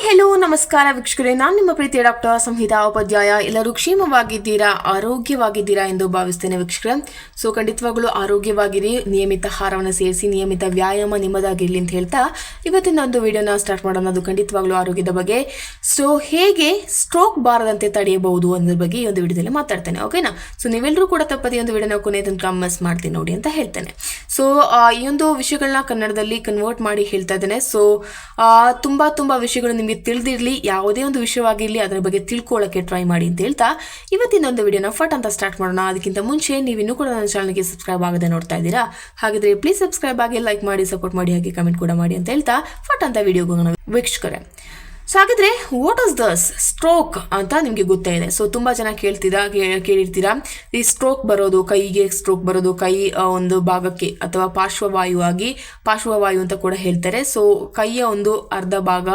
Hello ನಮಸ್ಕಾರ ವೀಕ್ಷಕರೇ, ನಾನು ನಿಮ್ಮ ಪ್ರೀತಿಯ ಡಾಕ್ಟರ್ ಸಂಹಿತಾ ಉಪಾಧ್ಯಾಯ. ಎಲ್ಲರೂ ಕ್ಷೇಮವಾಗಿದ್ದೀರಾ, ಆರೋಗ್ಯವಾಗಿದ್ದೀರಾ ಎಂದು ಭಾವಿಸ್ತೇನೆ ವೀಕ್ಷಕರೇ. ಸೊ ಖಂಡಿತವಾಗ್ಲೂ ಆರೋಗ್ಯವಾಗಿರಿ, ನಿಯಮಿತ ಆಹಾರವನ್ನು ಸೇರಿಸಿ, ನಿಯಮಿತ ವ್ಯಾಯಾಮ ನಿಮ್ಮದಾಗಿರಲಿ ಅಂತ ಹೇಳ್ತಾ ಇವತ್ತಿನ ಒಂದು ವಿಡಿಯೋನ ಸ್ಟಾರ್ಟ್ ಮಾಡೋಣ. ಅದು ಖಂಡಿತವಾಗ್ಲೂ ಆರೋಗ್ಯದ ಬಗ್ಗೆ. ಸೊ ಹೇಗೆ ಸ್ಟ್ರೋಕ್ ಬಾರದಂತೆ ತಡೆಯಬಹುದು ಅನ್ನೋದ್ರ ಬಗ್ಗೆ ಈ ಒಂದು ವಿಡಿಯೋದಲ್ಲಿ ಮಾತಾಡ್ತೇನೆ, ಓಕೆನಾ? ಸೊ ನೀವೆಲ್ಲರೂ ಕೂಡ ತಪ್ಪದೆ ಒಂದು ವಿಡಿಯೋನ ಕೊನೆ ತನಕ ಮಿಸ್ ಮಾಡ್ತೀನಿ ನೋಡಿ ಅಂತ ಹೇಳ್ತೇನೆ. ಸೊ ಈ ಒಂದು ವಿಷಯಗಳನ್ನ ಕನ್ನಡದಲ್ಲಿ ಕನ್ವರ್ಟ್ ಮಾಡಿ ಹೇಳ್ತಾ ಇದ್ದೇನೆ. ಸೊ ತುಂಬಾ ವಿಷಯಗಳು ನಿಮಗೆ ತಿಳಿದಿರಲಿ, ಯಾವುದೇ ಒಂದು ವಿಷಯವಾಗಿರಲಿ ಅದರ ಬಗ್ಗೆ ತಿಳ್ಕೊಳ್ಳೋಕೆ ಟ್ರೈ ಮಾಡಿ ಅಂತ ಹೇಳ್ತಾ ಇವತ್ತಿನ ಒಂದು ವಿಡಿಯೋನ ಫಟ್ ಅಂತ ಸ್ಟಾರ್ಟ್ ಮಾಡೋಣ. ಅದಕ್ಕಿಂತ ಮುಂಚೆ ನೀವು ಇನ್ನೂ ಕೂಡ ನನ್ನ ಚಾನಲ್ಗೆ ಸಬ್ಸ್ಕ್ರೈಬ್ ಆಗದೆ ನೋಡ್ತಾ ಇದ್ದೀರಾ, ಹಾಗಿದ್ರೆ ಪ್ಲೀಸ್ ಸಬ್ಸ್ಕ್ರೈಬ್ ಆಗಿ, ಲೈಕ್ ಮಾಡಿ, ಸಪೋರ್ಟ್ ಮಾಡಿ, ಹಾಗೆ ಕಮೆಂಟ್ ಕೂಡ ಮಾಡಿ ಅಂತ ಹೇಳ್ತಾ ಫಟ್ ಅಂತ ವಿಡಿಯೋಗೆ ಹೋಗೋಣ ವೀಕ್ಷಕರೇ. ಸೊ ಹಾಗಿದ್ರೆ ವಾಟ್ ಇಸ್ ದಸ್ ಸ್ಟ್ರೋಕ್ ಅಂತ ನಿಮಗೆ ಗೊತ್ತೇ ಇದೆ. ಸೊ ತುಂಬ ಜನ ಕೇಳಿರ್ತೀರಾ ಈ ಸ್ಟ್ರೋಕ್ ಬರೋದು, ಕೈಗೆ ಸ್ಟ್ರೋಕ್ ಬರೋದು, ಕೈ ಒಂದು ಭಾಗಕ್ಕೆ ಅಥವಾ ಪಾರ್ಶ್ವವಾಯು ಅಂತ ಕೂಡ ಹೇಳ್ತಾರೆ. ಸೊ ಕೈಯ ಒಂದು ಅರ್ಧ ಭಾಗ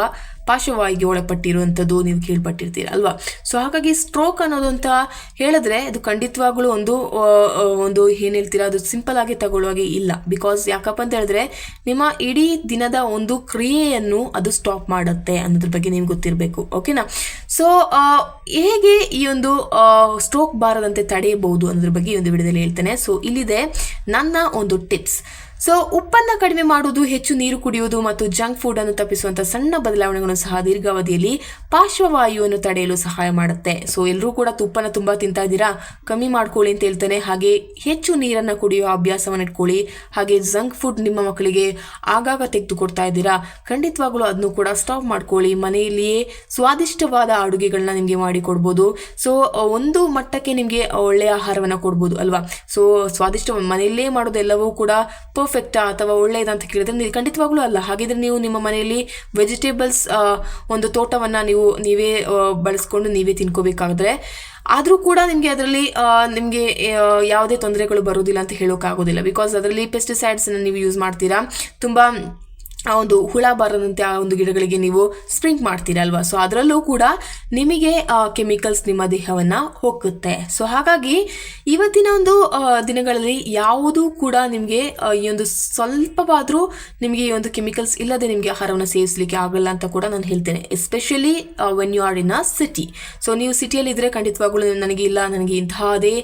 ಪಾರ್ಶ್ವವಾಯುಗೆ ಒಳಪಟ್ಟಿರುವಂಥದ್ದು ನೀವು ಕೇಳ್ಪಟ್ಟಿರ್ತೀರ ಅಲ್ವಾ? ಸೊ ಹಾಗಾಗಿ ಸ್ಟ್ರೋಕ್ ಅನ್ನೋದು ಅಂತ ಹೇಳಿದ್ರೆ ಅದು ಖಂಡಿತವಾಗ್ಲೂ ಒಂದು ಏನು ಹೇಳ್ತೀರಾ, ಅದು ಸಿಂಪಲ್ ಆಗಿ ತಗೊಳ್ಳುವಾಗೆ ಇಲ್ಲ. ಬಿಕಾಸ್ ಯಾಕಪ್ಪ ಅಂತ ಹೇಳಿದ್ರೆ ನಿಮ್ಮ ಇಡೀ ದಿನದ ಒಂದು ಕ್ರಿಯೆಯನ್ನು ಅದು ಸ್ಟಾಪ್ ಮಾಡುತ್ತೆ ಅನ್ನೋದ್ರ ಬಗ್ಗೆ ನಿಮ್ಗೆ ಗೊತ್ತಿರಬೇಕು, ಓಕೆನಾ? ಸೊ ಹೇಗೆ ಈ ಒಂದು ಸ್ಟ್ರೋಕ್ ಬಾರದಂತೆ ತಡೆಯಬಹುದು ಅನ್ನೋದ್ರ ಬಗ್ಗೆ ಈ ಒಂದು ವಿಡಿಯೋದಲ್ಲಿ ಹೇಳ್ತೇನೆ. ಸೊ ಇಲ್ಲಿದೆ ನನ್ನ ಒಂದು ಟಿಪ್ಸ್. ಸೊ ಉಪ್ಪನ್ನು ಕಡಿಮೆ ಮಾಡುವುದು, ಹೆಚ್ಚು ನೀರು ಕುಡಿಯುವುದು ಮತ್ತು ಜಂಕ್ ಫುಡ್ ಅನ್ನು ತಪ್ಪಿಸುವಂಥ ಸಣ್ಣ ಬದಲಾವಣೆಗಳನ್ನು ಸಹ ದೀರ್ಘಾವಧಿಯಲ್ಲಿ ಪಾರ್ಶ್ವವಾಯುವನ್ನು ತಡೆಯಲು ಸಹಾಯ ಮಾಡುತ್ತೆ. ಸೊ ಎಲ್ಲರೂ ಕೂಡ ಉಪ್ಪನ್ನು ತುಂಬ ತಿಂತಾ ಇದ್ದೀರಾ, ಕಮ್ಮಿ ಮಾಡ್ಕೊಳ್ಳಿ ಅಂತ ಹೇಳ್ತೇನೆ. ಹಾಗೆ ಹೆಚ್ಚು ನೀರನ್ನು ಕುಡಿಯುವ ಅಭ್ಯಾಸವನ್ನು ಇಟ್ಕೊಳ್ಳಿ. ಹಾಗೆ ಜಂಕ್ ಫುಡ್ ನಿಮ್ಮ ಮಕ್ಕಳಿಗೆ ಆಗಾಗ ತೆಗೆದುಕೊಡ್ತಾ ಇದ್ದೀರಾ, ಖಂಡಿತವಾಗ್ಲೂ ಅದನ್ನು ಕೂಡ ಸ್ಟಾಪ್ ಮಾಡ್ಕೊಳ್ಳಿ. ಮನೆಯಲ್ಲಿಯೇ ಸ್ವಾದಿಷ್ಟವಾದ ಅಡುಗೆಗಳನ್ನ ನಿಮಗೆ ಮಾಡಿಕೊಡ್ಬೋದು. ಸೊ ಒಂದು ಮಟ್ಟಕ್ಕೆ ನಿಮಗೆ ಒಳ್ಳೆಯ ಆಹಾರವನ್ನು ಕೊಡ್ಬೋದು ಅಲ್ವಾ? ಸೊ ಸ್ವಾದಿಷ್ಟ ಮನೆಯಲ್ಲೇ ಮಾಡೋದೆಲ್ಲವೂ ಕೂಡ ಪರ್ಫೆಕ್ಟಾ ಅಥವಾ ಒಳ್ಳೆಯದಂತ ಕೇಳಿದ್ರೆ ಖಂಡಿತವಾಗ್ಲೂ ಅಲ್ಲ. ಹಾಗಿದ್ರೆ ನೀವು ನಿಮ್ಮ ಮನೆಯಲ್ಲಿ ವೆಜಿಟೇಬಲ್ಸ್ ಒಂದು ತೋಟವನ್ನು ನೀವೇ ಬಳಸ್ಕೊಂಡು ನೀವೇ ತಿನ್ಕೋಬೇಕಾದ್ರೆ ಆದರೂ ಕೂಡ ನಿಮಗೆ ಅದರಲ್ಲಿ ನಿಮಗೆ ಯಾವುದೇ ತೊಂದರೆಗಳು ಬರೋದಿಲ್ಲ ಅಂತ ಹೇಳೋಕ್ಕಾಗೋದಿಲ್ಲ. ಬಿಕಾಸ್ ಅದರಲ್ಲಿ ಪೆಸ್ಟಿಸೈಡ್ಸನ್ನು ನೀವು ಯೂಸ್ ಮಾಡ್ತೀರಾ, ತುಂಬ ಆ ಒಂದು ಹುಳ ಬರದಂತೆ ಆ ಒಂದು ಗಿಡಗಳಿಗೆ ನೀವು ಸ್ಪ್ರಿಂಕ್ ಮಾಡ್ತೀರಾ ಅಲ್ವಾ? ಸೊ ಅದರಲ್ಲೂ ಕೂಡ ನಿಮಗೆ ಕೆಮಿಕಲ್ಸ್ ನಿಮ್ಮ ದೇಹವನ್ನು ಹೋಗುತ್ತೆ. ಸೊ ಹಾಗಾಗಿ ಇವತ್ತಿನ ಒಂದು ದಿನಗಳಲ್ಲಿ ಯಾವುದೂ ಕೂಡ ನಿಮಗೆ ಈ ಒಂದು ಸ್ವಲ್ಪವಾದರೂ ನಿಮಗೆ ಈ ಒಂದು ಕೆಮಿಕಲ್ಸ್ ಇಲ್ಲದೆ ನಿಮಗೆ ಆಹಾರವನ್ನು ಸೇವಿಸಲಿಕ್ಕೆ ಆಗಲ್ಲ ಅಂತ ಕೂಡ ನಾನು ಹೇಳ್ತೇನೆ. Especially when you are in a city. So ನೀವು ಸಿಟಿಯಲ್ಲಿ ಇದ್ದರೆ ಖಂಡಿತವಾಗ್ಲೂ ನನಗೆ ಇಂತಹದೇ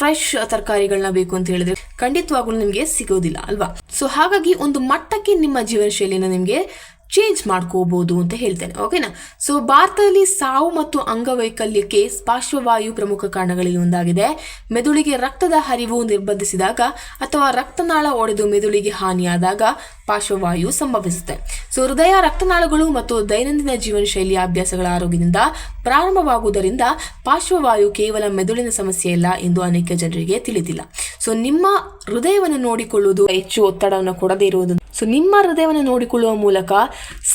ಫ್ರೆಶ್ ತರಕಾರಿಗಳನ್ನ ಬೇಕು ಅಂತ ಹೇಳಿದ್ರೆ ಖಂಡಿತವಾಗ್ಲೂ ನಿಮಗೆ ಸಿಗೋದಿಲ್ಲ ಅಲ್ವಾ? ಸೊ ಹಾಗಾಗಿ ಒಂದು ಮಟ್ಟಕ್ಕೆ ನಿಮ್ಮ ಜೀವನ ಶೈಲಿನ ನಿಮಗೆ ಚೇಂಜ್ ಮಾಡ್ಕೋಬಹುದು ಅಂತ ಹೇಳ್ತೇನೆ, ಓಕೆನಾ? ಸೊ ಭಾರತದಲ್ಲಿ ಸಾವು ಮತ್ತು ಅಂಗವೈಕಲ್ಯಕ್ಕೆ ಪಾರ್ಶ್ವವಾಯು ಪ್ರಮುಖ ಕಾರಣಗಳಲ್ಲಿ ಒಂದಾಗಿದೆ. ಮೆದುಳಿಗೆ ರಕ್ತದ ಹರಿವು ನಿರ್ಬಂಧಿಸಿದಾಗ ಅಥವಾ ರಕ್ತನಾಳ ಒಡೆದು ಮೆದುಳಿಗೆ ಹಾನಿಯಾದಾಗ ಪಾರ್ಶ್ವವಾಯು ಸಂಭವಿಸುತ್ತೆ. ಸೊ ಹೃದಯ, ರಕ್ತನಾಳಗಳು ಮತ್ತು ದೈನಂದಿನ ಜೀವನ ಶೈಲಿಯ ಅಭ್ಯಾಸಗಳ ಆರೋಗ್ಯದಿಂದ ಪ್ರಾರಂಭವಾಗುವುದರಿಂದ ಪಾರ್ಶ್ವವಾಯು ಕೇವಲ ಮೆದುಳಿನ ಸಮಸ್ಯೆ ಇಲ್ಲ ಎಂದು ಅನೇಕ ಜನರಿಗೆ ತಿಳಿದಿಲ್ಲ. ಸೊ ನಿಮ್ಮ ಹೃದಯವನ್ನು ನೋಡಿಕೊಳ್ಳುವುದು, ಹೆಚ್ಚು ಒತ್ತಡವನ್ನು ಕೊಡದೇ ಇರುವುದು, ಸೊ ನಿಮ್ಮ ಹೃದಯವನ್ನು ನೋಡಿಕೊಳ್ಳುವ ಮೂಲಕ,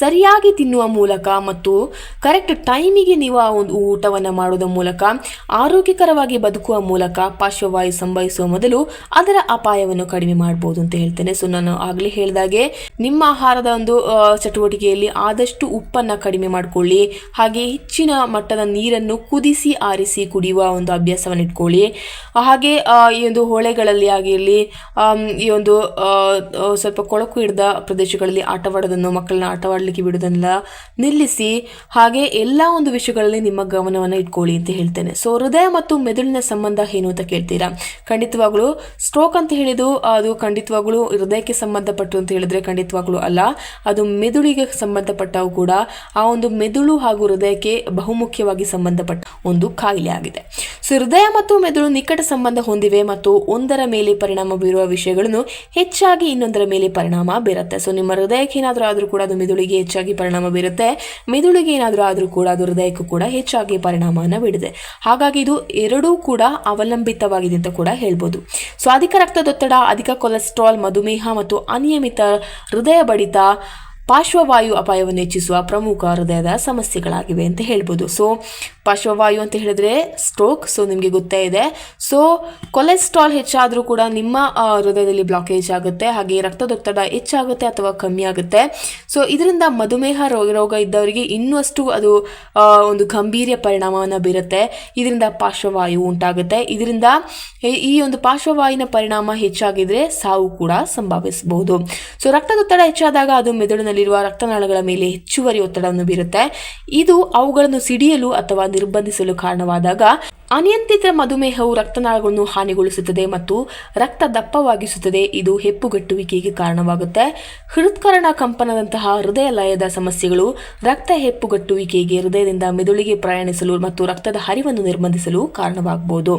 ಸರಿಯಾಗಿ ತಿನ್ನುವ ಮೂಲಕ ಮತ್ತು ಕರೆಕ್ಟ್ ಟೈಮಿಗೆ ನೀವು ಆ ಒಂದು ಊಟವನ್ನು ಮಾಡೋದ್ರ ಮೂಲಕ, ಆರೋಗ್ಯಕರವಾಗಿ ಬದುಕುವ ಮೂಲಕ ಪಾರ್ಶ್ವವಾಯು ಸಂಭವಿಸುವ ಮೊದಲು ಅದರ ಅಪಾಯವನ್ನು ಕಡಿಮೆ ಮಾಡಬಹುದು ಅಂತ ಹೇಳ್ತೇನೆ. ಸೊ ನಾನು ಆಗಲೇ ಹೇಳಿದಾಗೆ ನಿಮ್ಮ ಆಹಾರದ ಒಂದು ಚಟುವಟಿಕೆಯಲ್ಲಿ ಆದಷ್ಟು ಉಪ್ಪನ್ನು ಕಡಿಮೆ ಮಾಡಿಕೊಳ್ಳಿ. ಹಾಗೆ ಹೆಚ್ಚಿನ ಮಟ್ಟದ ನೀರನ್ನು ಕುದಿಸಿ ಆರಿಸಿ ಕುಡಿಯುವ ಒಂದು ಅಭ್ಯಾಸವನ್ನು ಇಟ್ಕೊಳ್ಳಿ. ಹಾಗೆ ಈ ಒಂದು ಹೊಳೆಗಳಲ್ಲಿ ಆಗಿರಲಿ, ಈ ಒಂದು ಸ್ವಲ್ಪ ಕೊಳಕು ಹಿಡಿದ ಪ್ರದೇಶಗಳಲ್ಲಿ ಆಟವಾಡೋದನ್ನು, ಮಕ್ಕಳನ್ನ ಆಟವಾಡಲಿಕ್ಕೆ ಬಿಡೋದನ್ನೆಲ್ಲ ನಿಲ್ಲಿಸಿ. ಹಾಗೆ ಎಲ್ಲ ಒಂದು ವಿಷಯಗಳಲ್ಲಿ ನಿಮ್ಮ ಗಮನವನ್ನು ಇಟ್ಕೊಳ್ಳಿ ಅಂತ ಹೇಳ್ತೇನೆ. ಸೊ ಹೃದಯ ಮತ್ತು ಮೆದುಳಿನ ಸಂಬಂಧ ಏನು ಅಂತ ಕೇಳ್ತೀರಾ? ಖಂಡಿತವಾಗ್ಲೂ ಸ್ಟ್ರೋಕ್ ಅಂತ ಹೇಳಿದ್ದು ಅದು ಖಂಡಿತವಾಗ್ಲೂ ಹೃದಯಕ್ಕೆ ಸಂಬಂಧಪಟ್ಟು ಅಂತ ಹೇಳಿದ್ರೆ ಖಂಡಿತವಾಗ್ಲೂ ಅಲ್ಲ, ಅದು ಮೆದುಳಿಗೆ ಸಂಬಂಧಪಟ್ಟವು ಕೂಡ. ಆ ಒಂದು ಮೆದುಳು ಹಾಗೂ ಹೃದಯಕ್ಕೆ ಬಹುಮುಖ್ಯವಾಗಿ ಸಂಬಂಧಪಟ್ಟ ಒಂದು ಕಾಯಿಲೆ ಆಗಿದೆ. ಸೊ ಹೃದಯ ಮತ್ತು ಮೆದುಳು ನಿಕಟ ಸಂಬಂಧ ಹೊಂದಿವೆ ಮತ್ತು ಒಂದರ ಮೇಲೆ ಪರಿಣಾಮ ಬೀರುವ ವಿಷಯಗಳನ್ನು ಹೆಚ್ಚಾಗಿ ಇನ್ನೊಂದರ ಮೇಲೆ ಪರಿಣಾಮ ಬೀರುತ್ತೆ. ಸೊ ನಿಮ್ಮ ಹೃದಯಕ್ಕೆ ಏನಾದರೂ ಆದರೂ ಕೂಡ ಅದು ಮೆದುಳಿಗೆ ಹೆಚ್ಚಾಗಿ ಪರಿಣಾಮ ಬೀರುತ್ತೆ, ಮೆದುಳಿಗೆ ಏನಾದರೂ ಆದರೂ ಕೂಡ ಅದು ಹೃದಯಕ್ಕೂ ಕೂಡ ಹೆಚ್ಚಾಗಿ ಪರಿಣಾಮವನ್ನು ಬೀರಿದೆ. ಹಾಗಾಗಿ ಇದು ಎರಡೂ ಕೂಡ ಅವಲಂಬಿತವಾಗಿದೆ ಅಂತ ಕೂಡ ಹೇಳ್ಬೋದು. ಸೊ ಅಧಿಕ ರಕ್ತದೊತ್ತಡ, ಅಧಿಕ ಕೊಲೆಸ್ಟ್ರಾಲ್, ಮಧುಮೇಹ ಮತ್ತು ಅನಿಯಮಿತ ಹೃದಯ ಬಡಿತ ಪಾರ್ಶ್ವವಾಯು ಅಪಾಯವನ್ನು ಹೆಚ್ಚಿಸುವ ಪ್ರಮುಖ ಹೃದಯದ ಸಮಸ್ಯೆಗಳಾಗಿವೆ ಅಂತ ಹೇಳ್ಬೋದು. ಸೊ ಪಾರ್ಶ್ವವಾಯು ಅಂತ ಹೇಳಿದ್ರೆ ಸ್ಟ್ರೋಕ್, ಸೊ ನಿಮಗೆ ಗೊತ್ತೇ ಇದೆ. ಸೊ ಕೊಲೆಸ್ಟ್ರಾಲ್ ಹೆಚ್ಚಾದರೂ ಕೂಡ ನಿಮ್ಮ ಹೃದಯದಲ್ಲಿ ಬ್ಲಾಕೇಜ್ ಆಗುತ್ತೆ. ಹಾಗೆ ರಕ್ತದೊತ್ತಡ ಹೆಚ್ಚಾಗುತ್ತೆ ಅಥವಾ ಕಮ್ಮಿ ಆಗುತ್ತೆ. ಸೊ ಇದರಿಂದ ಮಧುಮೇಹ ರೋಗ ಇದ್ದವರಿಗೆ ಇನ್ನಷ್ಟು ಅದು ಒಂದು ಗಂಭೀರ ಪರಿಣಾಮವನ್ನು ಬೀರುತ್ತೆ. ಇದರಿಂದ ಪಾರ್ಶ್ವವಾಯು ಉಂಟಾಗುತ್ತೆ. ಇದರಿಂದ ಈ ಒಂದು ಪಾರ್ಶ್ವವಾಯುವಿನ ಪರಿಣಾಮ ಹೆಚ್ಚಾಗಿದ್ರೆ ಸಾವು ಕೂಡ ಸಂಭವಿಸಬಹುದು. ಸೊ ರಕ್ತದೊತ್ತಡ ಹೆಚ್ಚಾದಾಗ ಅದು ಮೆದುಳಿನಲ್ಲಿ ಮೆದುಳಿನಲ್ಲಿರುವ ರಕ್ತನಾಳಗಳ ಮೇಲೆ ಹೆಚ್ಚುವರಿ ಒತ್ತಡವನ್ನು ಬೀರುತ್ತೆ. ಇದು ಅವುಗಳನ್ನು ಸಿಡಿಯಲು ಅಥವಾ ನಿರ್ಬಂಧಿಸಲು ಕಾರಣವಾದಾಗ ಅನಿಯಂತ್ರಿತ ಮಧುಮೇಹವು ರಕ್ತನಾಳಗಳನ್ನು ಹಾನಿಗೊಳಿಸುತ್ತದೆ ಮತ್ತು ರಕ್ತ ದಪ್ಪವಾಗಿಸುತ್ತದೆ. ಇದು ಹೆಪ್ಪುಗಟ್ಟುವಿಕೆಗೆ ಕಾರಣವಾಗುತ್ತೆ. ಹೃತ್ಕರ್ಣ ಕಂಪನದಂತಹ ಹೃದಯ ಲಯದ ಸಮಸ್ಯೆಗಳು ರಕ್ತ ಹೆಪ್ಪುಗಟ್ಟುವಿಕೆಗೆ, ಹೃದಯದಿಂದ ಮೆದುಳಿಗೆ ಪ್ರಯಾಣಿಸಲು ಮತ್ತು ರಕ್ತದ ಹರಿವನ್ನು ನಿರ್ಬಂಧಿಸಲು ಕಾರಣವಾಗಬಹುದು.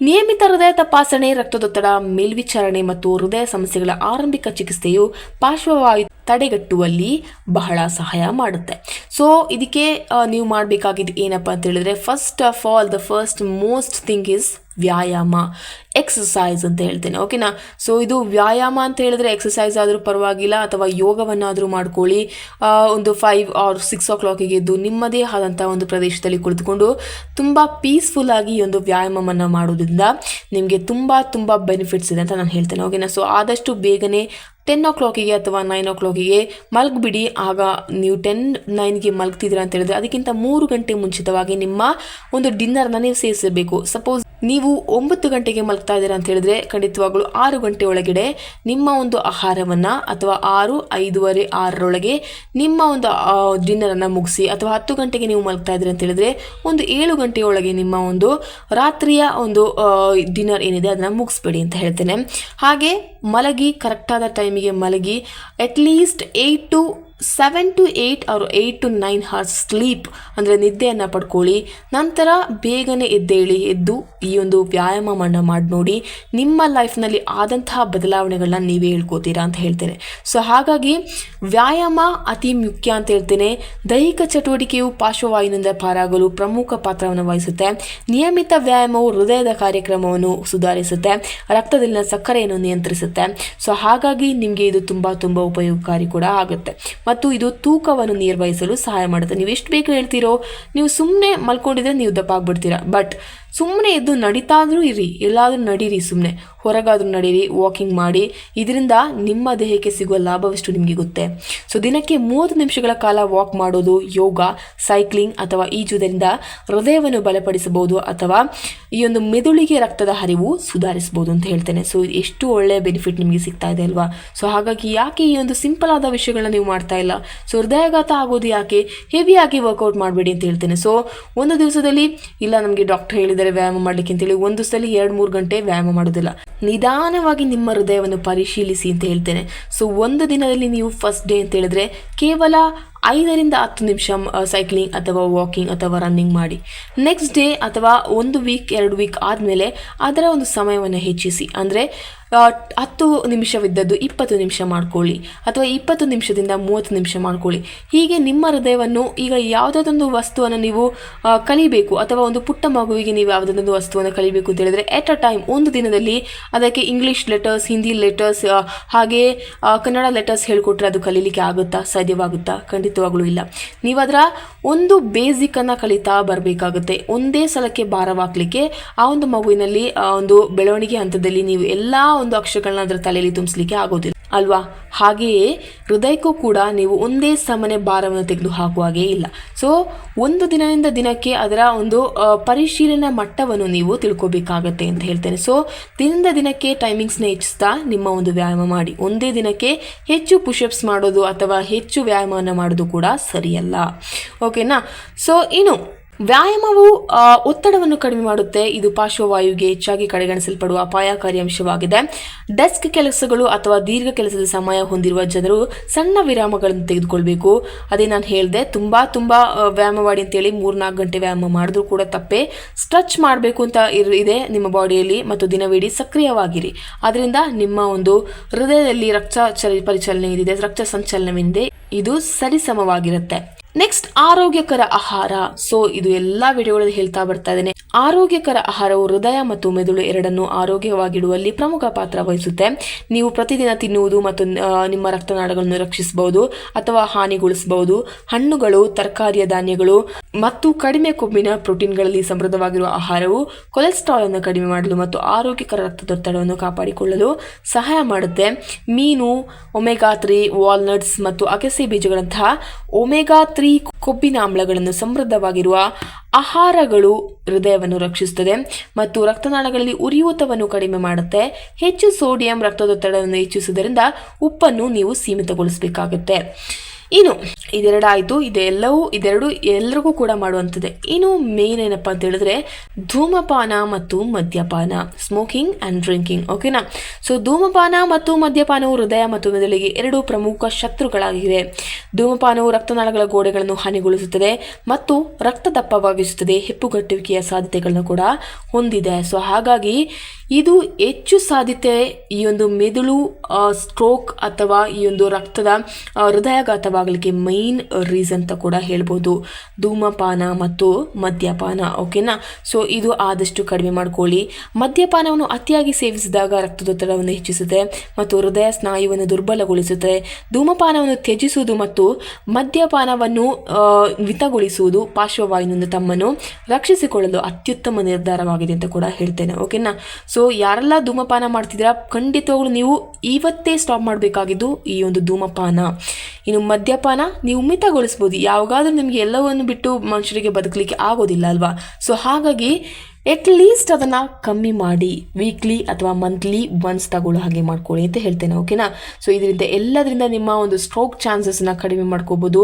ನಿಯಮಿತ ಹೃದಯ ತಪಾಸಣೆ, ರಕ್ತದೊತ್ತಡ ಮೇಲ್ವಿಚಾರಣೆ ಮತ್ತು ಹೃದಯ ಸಮಸ್ಯೆಗಳ ಆರಂಭಿಕ ಚಿಕಿತ್ಸೆಯು ಪಾರ್ಶ್ವವಾಯು ತಡೆಗಟ್ಟುವಲ್ಲಿ ಬಹಳ ಸಹಾಯ ಮಾಡುತ್ತೆ. ಸೊ ಇದಕ್ಕೆ ನೀವು ಮಾಡಬೇಕಾಗಿದ್ದು ಏನಪ್ಪ ಅಂತ ಹೇಳಿದ್ರೆ, first of all the first most thing is ವ್ಯಾಯಾಮ, ಎಕ್ಸಸೈಸ್ ಅಂತ ಹೇಳ್ತೇನೆ. ಓಕೆನಾ? ಸೊ ಇದು ವ್ಯಾಯಾಮ ಅಂತ ಹೇಳಿದ್ರೆ ಎಕ್ಸಸೈಸ್ ಆದರೂ ಪರವಾಗಿಲ್ಲ, ಅಥವಾ ಯೋಗವನ್ನಾದರೂ ಮಾಡ್ಕೊಳ್ಳಿ. ಒಂದು 5 or 6 o'clock ಎದ್ದು ನಿಮ್ಮದೇ ಆದಂಥ ಒಂದು ಪ್ರದೇಶದಲ್ಲಿ ಕುಳಿತುಕೊಂಡು ತುಂಬ ಪೀಸ್ಫುಲ್ ಆಗಿ ಈ ಒಂದು ವ್ಯಾಯಾಮವನ್ನು ಮಾಡೋದ್ರಿಂದ ನಿಮಗೆ ತುಂಬ ಬೆನಿಫಿಟ್ಸ್ ಇದೆ ಅಂತ ನಾನು ಹೇಳ್ತೇನೆ. ಓಕೆನಾ? ಸೊ ಆದಷ್ಟು ಬೇಗನೆ 10 o'clock ಅಥವಾ 9 o'clock ಮಲಗಿಬಿಡಿ. ಆಗ ನೀವು 10-9 ಮಲಗ್ತಿದ್ದೀರಾ ಅಂತ ಹೇಳಿದ್ರೆ ಅದಕ್ಕಿಂತ 3 ಗಂಟೆ ಮುಂಚಿತವಾಗಿ ನಿಮ್ಮ ಒಂದು ಡಿನ್ನರ್ನ ನೀವು ಸೇರಿಸಬೇಕು. ಸಪೋಸ್ ನೀವು 9 ಗಂಟೆಗೆ ಮಲಗ್ತಾ ಇದ್ದೀರಾ ಅಂತ ಹೇಳಿದ್ರೆ ಖಂಡಿತವಾಗ್ಲೂ 6 ಗಂಟೆ ಒಳಗಡೆ ನಿಮ್ಮ ಒಂದು ಆಹಾರವನ್ನು, ಅಥವಾ 6, 5:30, 6 ನಿಮ್ಮ ಒಂದು ಡಿನ್ನರನ್ನು ಮುಗಿಸಿ. ಅಥವಾ 10 ಗಂಟೆಗೆ ನೀವು ಮಲಗ್ತಾ ಇದ್ದೀರಾ ಅಂತ ಹೇಳಿದ್ರೆ ಒಂದು 7 ಗಂಟೆಯೊಳಗೆ ನಿಮ್ಮ ಒಂದು ರಾತ್ರಿಯ ಒಂದು ಡಿನ್ನರ್ ಏನಿದೆ ಅದನ್ನು ಮುಗಿಸ್ಬೇಡಿ ಅಂತ ಹೇಳ್ತೇನೆ. ಹಾಗೆ ಮಲಗಿ, ಕರೆಕ್ಟಾದ ಟೈಮಿಗೆ ಮಲಗಿ. At least 7 to 8 or 8 to 9 hours sleep ಅಂದರೆ ನಿದ್ದೆಯನ್ನು ಪಡ್ಕೊಳ್ಳಿ. ನಂತರ ಬೇಗನೆ ಎದ್ದು ಈ ಒಂದು ವ್ಯಾಯಾಮವನ್ನು ಮಾಡಿ ನೋಡಿ. ನಿಮ್ಮ ಲೈಫ್ನಲ್ಲಿ ಆದಂತಹ ಬದಲಾವಣೆಗಳನ್ನ ನೀವೇ ಹೇಳ್ಕೋತೀರಾ ಅಂತ ಹೇಳ್ತೇನೆ. ಸೊ ಹಾಗಾಗಿ ವ್ಯಾಯಾಮ ಅತಿ ಮುಖ್ಯ ಅಂತ ಹೇಳ್ತೇನೆ. ದೈಹಿಕ ಚಟುವಟಿಕೆಯು ಪಾರ್ಶ್ವವಾಯುವಿನಿಂದ ಪಾರಾಗಲು ಪ್ರಮುಖ ಪಾತ್ರವನ್ನು ವಹಿಸುತ್ತೆ. ನಿಯಮಿತ ವ್ಯಾಯಾಮವು ಹೃದಯದ ಕಾರ್ಯಕ್ರಮವನ್ನು ಸುಧಾರಿಸುತ್ತೆ, ರಕ್ತದಲ್ಲಿನ ಸಕ್ಕರೆಯನ್ನು ನಿಯಂತ್ರಿಸುತ್ತೆ. ಸೊ ಹಾಗಾಗಿ ನಿಮಗೆ ಇದು ತುಂಬ ಉಪಯೋಗಕಾರಿ ಕೂಡ ಆಗುತ್ತೆ. ಮತ್ತು ಇದು ತೂಕವನ್ನು ನಿರ್ವಹಿಸಲು ಸಹಾಯ ಮಾಡುತ್ತೆ. ನೀವು ಎಷ್ಟು ಬೇಕು ಹೇಳ್ತೀರೋ, ನೀವು ಸುಮ್ಮನೆ ಮಲ್ಕೊಂಡಿದ್ರೆ ನೀವು ದಪ್ಪ ಆಗ್ಬಿಡ್ತೀರಾ. ಬಟ್ ಸುಮ್ಮನೆ ಎದ್ದು ನಡೀತಾದ್ರೂ ಇರಿ, ಎಲ್ಲಾದರೂ ನಡೀರಿ, ಸುಮ್ಮನೆ ಹೊರಗಾದ್ರೂ ನಡೀರಿ, ವಾಕಿಂಗ್ ಮಾಡಿ. ಇದರಿಂದ ನಿಮ್ಮ ದೇಹಕ್ಕೆ ಸಿಗುವ ಲಾಭವೆಷ್ಟು ನಿಮಗೆ ಗೊತ್ತೇ. ಸೊ ದಿನಕ್ಕೆ 30 ನಿಮಿಷಗಳ ಕಾಲ ವಾಕ್ ಮಾಡೋದು, ಯೋಗ, ಸೈಕ್ಲಿಂಗ್ ಅಥವಾ ಈಜುವುದರಿಂದ ಹೃದಯವನ್ನು ಬಲಪಡಿಸಬಹುದು, ಅಥವಾ ಈ ಒಂದು ಮೆದುಳಿಗೆ ರಕ್ತದ ಹರಿವು ಸುಧಾರಿಸಬಹುದು ಅಂತ ಹೇಳ್ತೇನೆ. ಸೊ ಎಷ್ಟು ಒಳ್ಳೆಯ ಬೆನಿಫಿಟ್ ನಿಮಗೆ ಸಿಗ್ತಾ ಇದೆ ಅಲ್ವಾ? ಸೊ ಹಾಗಾಗಿ ಯಾಕೆ ಈ ಒಂದು ಸಿಂಪಲ್ ಆದ ವಿಷಯಗಳನ್ನ ನೀವು ಮಾಡ್ತಾ ಇಲ್ಲ? ಸೊ ಹೃದಯಾಘಾತ ಆಗೋದು ಯಾಕೆ? ಹೆವಿಯಾಗಿ ವರ್ಕೌಟ್ ಮಾಡಬೇಡಿ ಅಂತ ಹೇಳ್ತೇನೆ. ಸೊ ಒಂದು ದಿವಸದಲ್ಲಿ ಇಲ್ಲ ನಮಗೆ ಡಾಕ್ಟರ್ ಹೇಳಿದ್ದಾರೆ ವ್ಯಾಯಾಮ ಮಾಡಲಿಕ್ಕೆ ಅಂತೇಳಿ ಒಂದು ದಿವಸದಲ್ಲಿ 2-3 ಗಂಟೆ ವ್ಯಾಯಾಮ ಮಾಡೋದಿಲ್ಲ. ನಿಧಾನವಾಗಿ ನಿಮ್ಮ ಹೃದಯವನ್ನು ಪರಿಶೀಲಿಸಿ ಅಂತ ಹೇಳ್ತೇನೆ. ಸೊ ಒಂದು ದಿನದಲ್ಲಿ ನೀವು ಫಸ್ಟ್ ಡೇ ಅಂತ ಹೇಳಿದ್ರೆ ಕೇವಲ 5 to 10 ನಿಮಿಷ ಸೈಕ್ಲಿಂಗ್ ಅಥವಾ ವಾಕಿಂಗ್ ಅಥವಾ ರನ್ನಿಂಗ್ ಮಾಡಿ. ನೆಕ್ಸ್ಟ್ ಡೇ ಅಥವಾ 1 ವೀಕ್ 2 ವೀಕ್ ಆದಮೇಲೆ ಅದರ ಒಂದು ಸಮಯವನ್ನು ಹೆಚ್ಚಿಸಿ. ಅಂದರೆ 10 ನಿಮಿಷವಿದ್ದದ್ದು 20 ನಿಮಿಷ ಮಾಡ್ಕೊಳ್ಳಿ, ಅಥವಾ 20 ನಿಮಿಷದಿಂದ 30 ನಿಮಿಷ ಮಾಡ್ಕೊಳ್ಳಿ. ಹೀಗೆ ನಿಮ್ಮ ಹೃದಯವನ್ನು, ಈಗ ಯಾವುದಾದೊಂದು ವಸ್ತುವನ್ನು ನೀವು ಕಲಿಬೇಕು, ಅಥವಾ ಒಂದು ಪುಟ್ಟ ಮಗುವಿಗೆ ನೀವು ಯಾವುದಾದೊಂದು ವಸ್ತುವನ್ನು ಕಲಿಬೇಕು ಅಂತ ಹೇಳಿದ್ರೆ ಎಟ್ ಅ ಟೈಮ್ ಒಂದು ದಿನದಲ್ಲಿ ಅದಕ್ಕೆ ಇಂಗ್ಲೀಷ್ ಲೆಟರ್ಸ್, ಹಿಂದಿ ಲೆಟರ್ಸ್, ಹಾಗೆ ಕನ್ನಡ ಲೆಟರ್ಸ್ ಹೇಳ್ಕೊಟ್ರೆ ಅದು ಕಲೀಲಿಕ್ಕೆ ಆಗುತ್ತಾ? ಸಾಧ್ಯವಾಗುತ್ತಾ? ಖಂಡಿತವಾಗ್ಲೂ ಇಲ್ಲ. ನೀವು ಅದರ ಒಂದು ಬೇಸಿಕನ್ನು ಕಲಿತಾ ಬರಬೇಕಾಗುತ್ತೆ. ಒಂದೇ ಸಲಕ್ಕೆ ಭಾರವಾಗಲಿಕ್ಕೆ ಆ ಒಂದು ಮಗುವಿನಲ್ಲಿ ಒಂದು ಬೆಳವಣಿಗೆ ಹಂತದಲ್ಲಿ ನೀವು ಎಲ್ಲ ಒಂದು ಅಕ್ಷರಗಳನ್ನ ಅದರ ತಲೆಯಲ್ಲಿ ತುಂಬಿಸ್ಲಿಕ್ಕೆ ಆಗೋದಿಲ್ಲ ಅಲ್ವಾ? ಹಾಗೆಯೇ ಹೃದಯಕ್ಕೂ ಕೂಡ ನೀವು ಒಂದೇ ಸಮನೆ ಭಾರವನ್ನು ತೆಗೆದು ಹಾಕುವ ಹಾಗೆ ಇಲ್ಲ. ಸೊ ಒಂದು ದಿನದಿಂದ ದಿನಕ್ಕೆ ಅದರ ಒಂದು ಪರಿಶೀಲನೆ ಮಟ್ಟವನ್ನು ನೀವು ತಿಳ್ಕೊಬೇಕಾಗತ್ತೆ ಅಂತ ಹೇಳ್ತೇನೆ. ಸೊ ದಿನದಿಂದ ದಿನಕ್ಕೆ ಟೈಮಿಂಗ್ಸ್ನ ಹೆಚ್ಚಿಸ್ತಾ ನಿಮ್ಮ ಒಂದು ವ್ಯಾಯಾಮ ಮಾಡಿ. ಒಂದೇ ದಿನಕ್ಕೆ ಹೆಚ್ಚು ಪುಷಪ್ಸ್ ಮಾಡೋದು ಅಥವಾ ಹೆಚ್ಚು ವ್ಯಾಯಾಮವನ್ನು ಮಾಡೋದು ಕೂಡ ಸರಿಯಲ್ಲ. ಓಕೆನಾ? ಸೊ ಇನ್ನು ವ್ಯಾಯಾಮವು ಒತ್ತಡವನ್ನು ಕಡಿಮೆ ಮಾಡುತ್ತೆ. ಇದು ಪಾರ್ಶ್ವವಾಯುವಿಗೆ ಹೆಚ್ಚಾಗಿ ಕಡೆಗಣಿಸಲ್ಪಡುವ ಅಪಾಯಕಾರಿ ಅಂಶವಾಗಿದೆ. ಡೆಸ್ಕ್ ಕೆಲಸಗಳು ಅಥವಾ ದೀರ್ಘ ಕೆಲಸದ ಸಮಯ ಹೊಂದಿರುವ ಜನರು ಸಣ್ಣ ವಿರಾಮಗಳನ್ನು ತೆಗೆದುಕೊಳ್ಬೇಕು. ಅದೇ ನಾನು ಹೇಳಿದೆ, ತುಂಬ ವ್ಯಾಯಾಮ ಮಾಡಿ ಅಂತೇಳಿ 3-4 ಗಂಟೆ ವ್ಯಾಯಾಮ ಮಾಡಿದ್ರೂ ಕೂಡ ತಪ್ಪೇ. ಸ್ಟ್ರೆಚ್ ಮಾಡಬೇಕು ಅಂತ ಇದೆ ನಿಮ್ಮ ಬಾಡಿಯಲ್ಲಿ, ಮತ್ತು ದಿನವಿಡೀ ಸಕ್ರಿಯವಾಗಿರಿ. ಅದರಿಂದ ನಿಮ್ಮ ಒಂದು ಹೃದಯದಲ್ಲಿ ರಕ್ತ ಪರಿಚಲನೆ ಏನಿದೆ, ರಕ್ತ ಸಂಚಲನವಿದೆ, ಇದು ಸರಿಸಮವಾಗಿರುತ್ತೆ. ನೆಕ್ಸ್ಟ್, ಆರೋಗ್ಯಕರ ಆಹಾರ. ಸೊ ಇದು ಎಲ್ಲ ವಿಡಿಯೋಗಳಲ್ಲಿ ಹೇಳ್ತಾ ಬರ್ತಾ ಇದ್ದೇನೆ. ಆರೋಗ್ಯಕರ ಆಹಾರವು ಹೃದಯ ಮತ್ತು ಮೆದುಳು ಎರಡನ್ನು ಆರೋಗ್ಯವಾಗಿಡುವಲ್ಲಿ ಪ್ರಮುಖ ಪಾತ್ರ ವಹಿಸುತ್ತೆ. ನೀವು ಪ್ರತಿದಿನ ತಿನ್ನುವುದು ಮತ್ತು ನಿಮ್ಮ ರಕ್ತನಾಳಗಳನ್ನು ರಕ್ಷಿಸಬಹುದು ಅಥವಾ ಹಾನಿಗೊಳಿಸಬಹುದು. ಹಣ್ಣುಗಳು, ತರಕಾರಿಯ ಧಾನ್ಯಗಳು ಮತ್ತು ಕಡಿಮೆ ಕೊಬ್ಬಿನ ಪ್ರೋಟೀನ್ಗಳಲ್ಲಿ ಸಮೃದ್ಧವಾಗಿರುವ ಆಹಾರವು ಕೊಲೆಸ್ಟ್ರಾಲ್ ಅನ್ನು ಕಡಿಮೆ ಮಾಡಲು ಮತ್ತು ಆರೋಗ್ಯಕರ ರಕ್ತದೊತ್ತಡವನ್ನು ಕಾಪಾಡಿಕೊಳ್ಳಲು ಸಹಾಯ ಮಾಡುತ್ತೆ. ಮೀನು, ಒಮೆಗಾ 3, ವಾಲ್ನಟ್ಸ್ ಮತ್ತು ಅಗಸೆ ಬೀಜಗಳಂತಹ ಒಮೆಗಾ 3 ಕೊಬ್ಬಿನ ಆಮ್ಲಗಳನ್ನು ಸಮೃದ್ಧವಾಗಿರುವ ಆಹಾರಗಳು ಹೃದಯವನ್ನು ಹೃದಯವನ್ನು ರಕ್ಷಿಸುತ್ತದೆ ಮತ್ತು ರಕ್ತನಾಳಗಳಲ್ಲಿ ಉರಿಯೂತವನ್ನು ಕಡಿಮೆ ಮಾಡುತ್ತೆ. ಹೆಚ್ಚು ಸೋಡಿಯಂ ರಕ್ತದೊತ್ತಡವನ್ನು ಹೆಚ್ಚಿಸುವುದರಿಂದ ಉಪ್ಪನ್ನು ನೀವು ಸೀಮಿತಗೊಳಿಸಬೇಕಾಗುತ್ತೆ. ಇನ್ನು ಇದೆರಡಾಯಿತು. ಇದೆರಡು ಎಲ್ಲರಿಗೂ ಕೂಡ ಮಾಡುವಂಥದ್ದೇ. ಇನ್ನು ಮೇನ್ ಏನಪ್ಪ ಅಂತ ಹೇಳಿದ್ರೆ ಧೂಮಪಾನ ಮತ್ತು ಮದ್ಯಪಾನ, ಸ್ಮೋಕಿಂಗ್ ಆ್ಯಂಡ್ ಡ್ರಿಂಕಿಂಗ್. ಓಕೆನಾ. ಸೊ ಧೂಮಪಾನ ಮತ್ತು ಮದ್ಯಪಾನವು ಹೃದಯ ಮತ್ತು ಮೆದುಳಿಗೆ ಎರಡು ಪ್ರಮುಖ ಶತ್ರುಗಳಾಗಿವೆ. ಧೂಮಪಾನವು ರಕ್ತನಾಳಗಳ ಗೋಡೆಗಳನ್ನು ಹಾನಿಗೊಳಿಸುತ್ತದೆ ಮತ್ತು ರಕ್ತ ದಪ್ಪವಾಗಿಸುತ್ತದೆ, ಹೆಪ್ಪುಗಟ್ಟುವಿಕೆಯ ಸಾಧ್ಯತೆಗಳನ್ನು ಕೂಡ ಹೊಂದಿದೆ. ಸೊ ಹಾಗಾಗಿ ಇದು ಹೆಚ್ಚು ಸಾಧ್ಯತೆ ಈ ಒಂದು ಮೆದುಳು ಸ್ಟ್ರೋಕ್ ಅಥವಾ ಈ ಒಂದು ರಕ್ತದ ಹೃದಯಾಘಾತವಾಗಲಿಕ್ಕೆ ಮೈನ್ ರೀಸನ್ ಅಂತ ಕೂಡ ಹೇಳ್ಬೋದು, ಧೂಮಪಾನ ಮತ್ತು ಮದ್ಯಪಾನ. ಓಕೆನಾ. ಸೊ ಇದು ಆದಷ್ಟು ಕಡಿಮೆ ಮಾಡ್ಕೊಳ್ಳಿ. ಮದ್ಯಪಾನವನ್ನು ಅತಿಯಾಗಿ ಸೇವಿಸಿದಾಗ ರಕ್ತದೊತ್ತಡವನ್ನು ಹೆಚ್ಚಿಸುತ್ತೆ ಮತ್ತು ಹೃದಯ ಸ್ನಾಯುವನ್ನು ದುರ್ಬಲಗೊಳಿಸುತ್ತದೆ. ಧೂಮಪಾನವನ್ನು ತ್ಯಜಿಸುವುದು ಮತ್ತು ಮದ್ಯಪಾನವನ್ನು ಮಿತಗೊಳಿಸುವುದು ಪಾರ್ಶ್ವವಾಯುವಿನಿಂದ ತಮ್ಮನ್ನು ರಕ್ಷಿಸಿಕೊಳ್ಳಲು ಅತ್ಯುತ್ತಮ ನಿರ್ಧಾರವಾಗಿದೆ ಅಂತ ಕೂಡ ಹೇಳ್ತೇನೆ. ಓಕೆನಾ. ಸೊ ಯಾರೆಲ್ಲ ಧೂಮಪಾನ ಮಾಡ್ತಿದ್ದೀರಾ ಖಂಡಿತವಾಗ್ಲೂ ನೀವು ಇವತ್ತೇ ಸ್ಟಾಪ್ ಮಾಡಬೇಕಾಗಿದ್ದು ಈ ಒಂದು ಧೂಮಪಾನ. ಇನ್ನು ಮದ್ಯಪಾನ ನೀವು ಮಿತಗೊಳಿಸ್ಬೋದು. ಯಾವಾಗಾದ್ರೂ ನಿಮಗೆ ಎಲ್ಲವನ್ನು ಬಿಟ್ಟು ಮನುಷ್ಯರಿಗೆ ಬದುಕಲಿಕ್ಕೆ ಆಗೋದಿಲ್ಲ ಅಲ್ವಾ. ಸೊ ಹಾಗಾಗಿ ಅಟ್ಲೀಸ್ಟ್ ಅದನ್ನು ಕಮ್ಮಿ ಮಾಡಿ, ವೀಕ್ಲಿ ಅಥವಾ ಮಂತ್ಲಿ ಒನ್ಸ್ ತಗೊಳ್ಳೋ ಹಾಗೆ ಮಾಡ್ಕೊಳ್ಳಿ ಅಂತ ಹೇಳ್ತೇನೆ. ಓಕೆನಾ. ಸೊ ಇದರಿಂದ ಎಲ್ಲದರಿಂದ ನಿಮ್ಮ ಒಂದು ಸ್ಟ್ರೋಕ್ ಚಾನ್ಸಸ್ನ ಕಡಿಮೆ ಮಾಡ್ಕೋಬೋದು,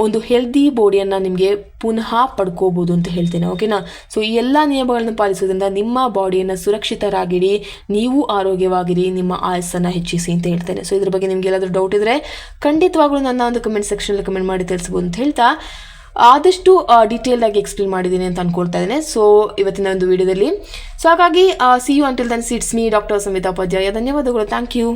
ಒಂದು ಹೆಲ್ದಿ ಬಾಡಿಯನ್ನು ನಿಮಗೆ ಪುನಃ ಪಡ್ಕೋಬೋದು ಅಂತ ಹೇಳ್ತೇನೆ. ಓಕೆನಾ. ಸೊ ಈ ಎಲ್ಲ ನಿಯಮಗಳನ್ನು ಪಾಲಿಸೋದ್ರಿಂದ ನಿಮ್ಮ ಬಾಡಿಯನ್ನು ಸುರಕ್ಷಿತರಾಗಿಡಿ, ನೀವು ಆರೋಗ್ಯವಾಗಿರಿ, ನಿಮ್ಮ ಆಯಸ್ಸನ್ನು ಹೆಚ್ಚಿಸಿ ಅಂತ ಹೇಳ್ತೇನೆ. ಸೊ ಇದ್ರ ಬಗ್ಗೆ ನಿಮ್ಗೆ ಏನಾದರೂ ಡೌಟ್ ಇದ್ದರೆ ಖಂಡಿತವಾಗ್ಲೂ ನನ್ನ ಒಂದು ಕಮೆಂಟ್ ಸೆಕ್ಷನಲ್ಲಿ ಕಮೆಂಟ್ ಮಾಡಿ ತಿಳಿಸ್ಬೋದು ಅಂತ ಹೇಳ್ತಾ ಆದಷ್ಟು ಡೀಟೇಲ್ ಆಗಿ ಎಕ್ಸ್ಪ್ಲೇನ್ ಮಾಡಿದ್ದೀನಿ ಅಂತ ಅನ್ಕೊಳ್ತಾ ಇದ್ದೇನೆ. ಸೊ ಇವತ್ತಿನ ಒಂದು ವಿಡಿಯೋದಲ್ಲಿ. ಸೊ ಹಾಗಾಗಿ see you until then, it's me doctor Samhita Upadhyaya. ಧನ್ಯವಾದಗಳು. Thank you.